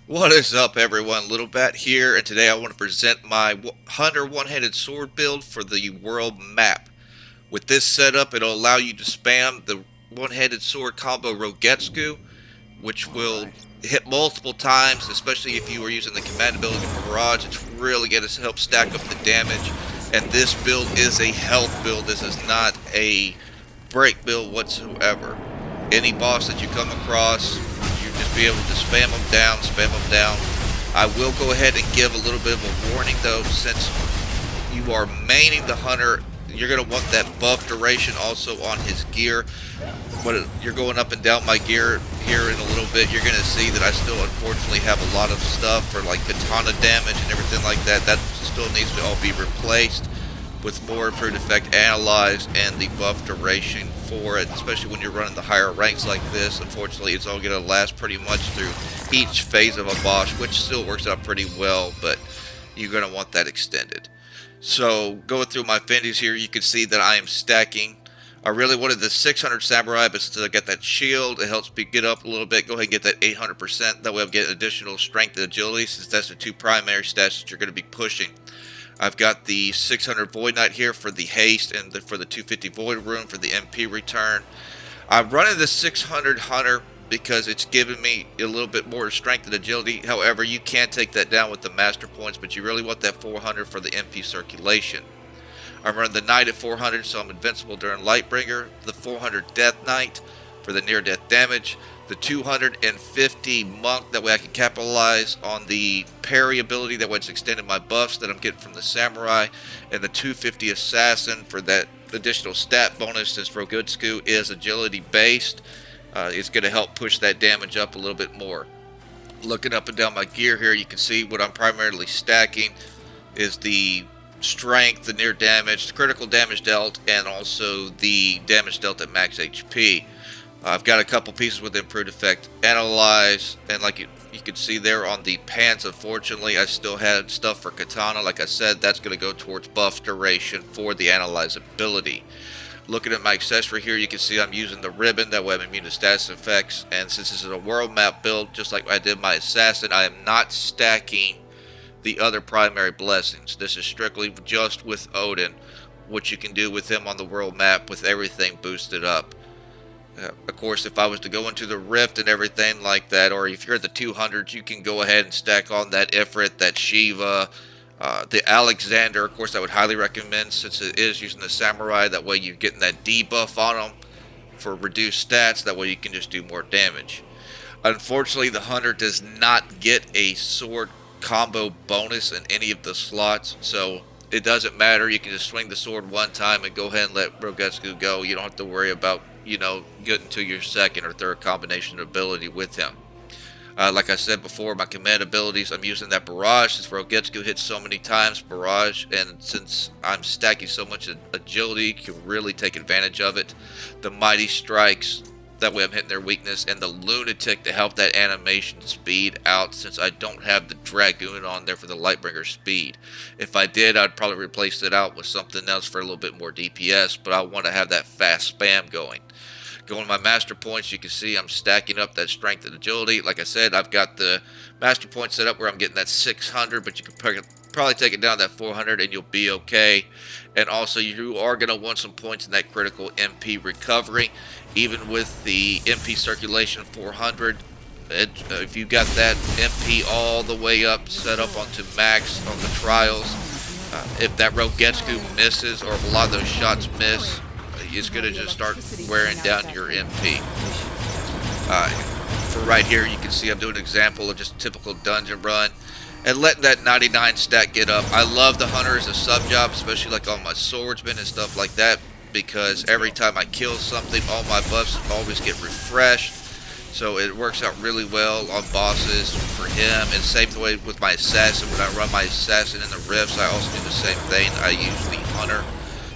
What is up, everyone? Little Bat here, and today I want to present my Hunter one-handed sword build for the world map. With this setup, it'll allow you to spam the one-handed sword combo Rogetsu, which will hit multiple times, especially if you are using the command ability Barrage. It's really going to help stack up the damage, and this build is a health build. This is not a break build whatsoever. Any boss that you come across, you just be able to spam them down, spam them down. I will go ahead and give a little bit of a warning though, since you are maining the hunter, you're going to want that buff duration also on his gear. But you're going up and down my gear here in a little bit, you're going to see that I still unfortunately have a lot of stuff for like katana damage and everything like that. That still needs to all be replaced with more improved effect analyzed and the buff duration for it, especially when you're running the higher ranks like this. Unfortunately, it's all going to last pretty much through each phase of a boss, which still works out pretty well, but you're going to want that extended. So going through my Fendis here, you can see that I am stacking. I really wanted the 600 Samurai, but since I got that shield, it helps me get up a little bit. Go ahead and get that 800%. That way I'm getting additional strength and agility, since that's the two primary stats that you're going to be pushing. I've got the 600 Void Knight here for the haste and for the 250 Void Rune for the MP return. I'm running the 600 Hunter because it's giving me a little bit more strength and agility. However, you can take that down with the master points, but you really want that 400 for the MP circulation. I'm running the Knight at 400, so I'm invincible during Lightbringer. The 400 Death Knight for the near death damage. The 250 Monk, that way I can capitalize on the parry ability, that way it's extending my buffs that I'm getting from the Samurai. And the 250 Assassin for that additional stat bonus, since Rogutsuku is agility based. It's going to help push that damage up a little bit more. Looking up and down my gear here, you can see what I'm primarily stacking is the strength, the near damage, the critical damage dealt, and also the damage dealt at max HP. I've got a couple pieces with improved effect analyze, and like you can see there on the pants, unfortunately I still had stuff for katana. Like I said, that's going to go towards buff duration for the analyze ability. Looking at my accessory here, you can see I'm using the ribbon, that way I'm immune to status effects. And since this is a world map build, just like I did my assassin, I am not stacking the other primary blessings. This is strictly just with Odin, what you can do with him on the world map with everything boosted up. Of course, if I was to go into the Rift and everything like that, or if you're at the 200s, you can go ahead and stack on that Ifrit, that Shiva, the Alexander. Of course, I would highly recommend, since it is using the Samurai. That way you're getting that debuff on them for reduced stats. That way you can just do more damage. Unfortunately, the Hunter does not get a sword combo bonus in any of the slots, so it doesn't matter. You can just swing the sword one time and go ahead and let Rogetsu go. You don't have to worry about, getting to your second or third combination ability with him. Like I said before, my command abilities, I'm using that Barrage, since Rogetsu hits so many times, Barrage, and since I'm stacking so much agility, you can really take advantage of it. The Mighty Strikes, that way I'm hitting their weakness, and the Lunatic to help that animation speed out, since I don't have the Dragoon on there for the Lightbringer speed. If I did, I'd probably replace it out with something else for a little bit more DPS, but I want to have that fast spam going. Going to my master points, you can see I'm stacking up that strength and agility. Like I said, I've got the master point set up where I'm getting that 600, but you can probably take it down to that 400 and you'll be okay. And also, you are going to want some points in that critical MP recovery. Even with the MP circulation 400, if you got that MP all the way up, set up onto max on the trials, if that Rogetsu misses, or if a lot of those shots miss, it's going to just start wearing down your MP. For right here, you can see I'm doing an example of just a typical dungeon run and letting that 99 stack get up. I love the Hunter as a sub job, especially like on my swordsman and stuff like that, because every time I kill something, all my buffs always get refreshed. So it works out really well on bosses for him. And same way with my assassin. When I run my assassin in the rifts, I also do the same thing. I use the Hunter,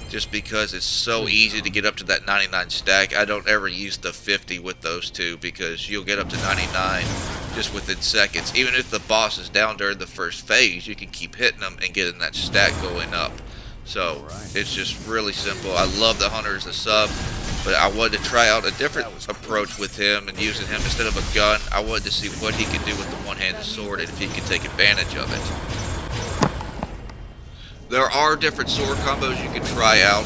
just because it's so easy to get up to that 99 stack. I don't ever use the 50 with those two, because you'll get up to 99 just within seconds. Even if the boss is down during the first phase, you can keep hitting them and getting that stack going up. So it's just really simple. I love the Hunter as a sub. But I wanted to try out a different approach with him and using him instead of a gun. I wanted to see what he could do with the one-handed sword and if he could take advantage of it. There are different sword combos you can try out.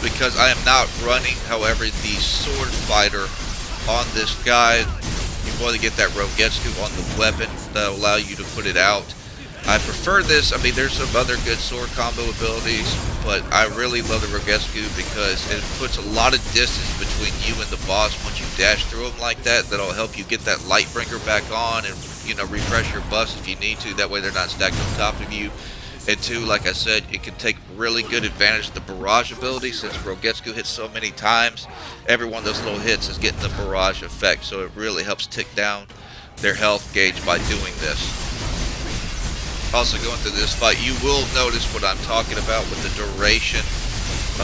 Because I am not running, however, the sword fighter on this guide, you want to get that Rogetsu on the weapon that'll allow you to put it out. I prefer this. I mean, there's some other good sword combo abilities, but I really love the Rogetsu because it puts a lot of distance between you and the boss once you dash through them like that. That'll help you get that Lightbringer back on and, you know, refresh your buffs if you need to. That way they're not stacked on top of you. And two, like I said, it can take really good advantage of the barrage ability since Rogetsu hits so many times. Every one of those little hits is getting the barrage effect, so it really helps tick down their health gauge by doing this. Also going through this fight, you will notice what I'm talking about with the duration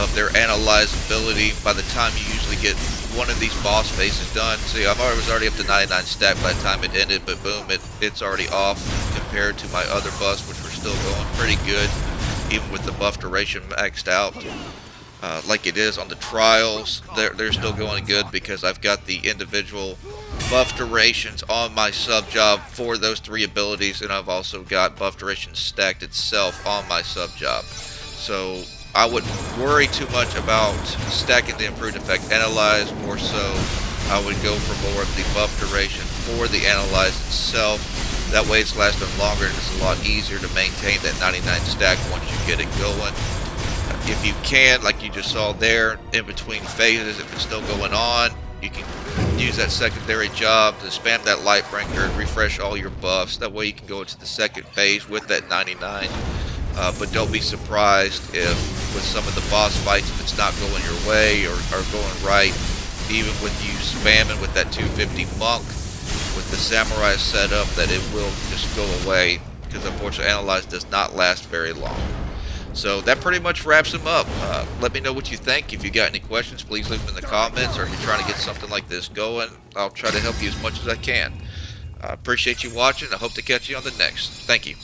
of their analyze ability. By the time you usually get one of these boss phases done, see, I was already up to 99 stack by the time it ended, but boom, it's already off compared to my other buffs, which were still going pretty good, even with the buff duration maxed out. Like it is on the trials, they're still going good because I've got the individual buff durations on my sub job for those 3 abilities, and I've also got buff duration stacked itself on my sub job. So I wouldn't worry too much about stacking the improved effect analyze. More so, I would go for more of the buff duration for the analyze itself. That way it's lasting longer and it's a lot easier to maintain that 99 stack once you get it going. If you can, like you just saw there, in between phases, if it's still going on, you can use that secondary job to spam that Lightbringer and refresh all your buffs. That way you can go into the second phase with that 99. But don't be surprised if with some of the boss fights, if it's not going your way or going right, even with you spamming with that 250 monk, with the samurai setup, that it will just go away, because unfortunately Analyze does not last very long. So that pretty much wraps him up. Let me know what you think. If you got any questions, please leave them in the comments, or if you're trying to get something like this going, I'll try to help you as much as I can. I appreciate you watching. I hope to catch you on the next. Thank you.